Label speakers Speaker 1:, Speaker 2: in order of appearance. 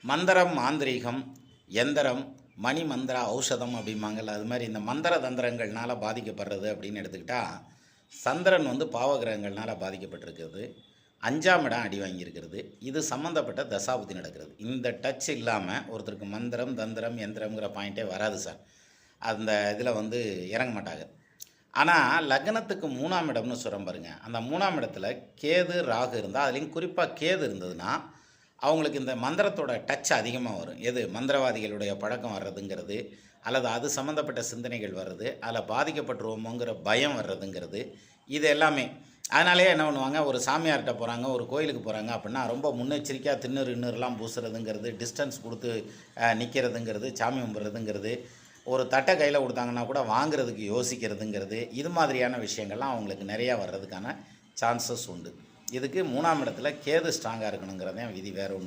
Speaker 1: மந்திரம், மாந்திரீகம், எந்திரம், மணி மந்திர ஔஷதம் அப்படிம்பாங்கல்ல. அது மாதிரி இந்த மந்திர தந்திரங்கள்னால பாதிக்கப்படுறது அப்படின்னு எடுத்துக்கிட்டால், சந்திரன் வந்து பாவகிரகங்கள்னால பாதிக்கப்பட்டிருக்கிறது. 5ஆம் இடம் அடி வாங்கியிருக்கிறது. இது சம்மந்தப்பட்ட தசாபுத்தி நடக்கிறது. இந்த டச் இல்லாமல் ஒருத்தருக்கு மந்திரம், தந்திரம், எந்திரம்ங்கிற பாயிண்ட்டே வராது சார். அந்த இதில் வந்து இறங்க மாட்டாங்க. ஆனால் லக்னத்துக்கு 3ஆம் இடம்னு சொல்கிறோம் பாருங்கள். அந்த 3ஆம் இடத்துல கேது, ராகு இருந்தால், அதுலேயும் குறிப்பாக கேது இருந்ததுன்னா அவங்களுக்கு இந்த மந்திரத்தோட டச் அதிகமாக வரும். எது மந்திரவாதிகளுடைய பழக்கம் வர்றதுங்கிறது, அல்லது அது சம்மந்தப்பட்ட சிந்தனைகள் வர்றது, அதில் பாதிக்கப்பட்டுருவோமோங்கிற பயம் வர்றதுங்கிறது, இது எல்லாமே. அதனாலேயே என்ன பண்ணுவாங்க, ஒரு சாமியார்கிட்ட போகிறாங்க, ஒரு கோயிலுக்கு போகிறாங்க அப்படின்னா ரொம்ப முன்னெச்சரிக்கையாக திண்ணூறு இன்னூறுலாம் பூசுறதுங்கிறது, டிஸ்டன்ஸ் கொடுத்து நிற்கிறதுங்கிறது, சாமி கும்பிட்றதுங்கிறது, ஒரு தட்டை கையில் கொடுத்தாங்கன்னா கூட வாங்குறதுக்கு யோசிக்கிறதுங்கிறது, இது மாதிரியான விஷயங்கள்லாம் அவங்களுக்கு நிறையா வர்றதுக்கான சான்சஸ் உண்டு. இதுக்கு 3ஆம் இடத்துல கேது ஸ்ட்ராங்காக இருக்கணுங்கிறதான் விதி, வேறு ஒன்று.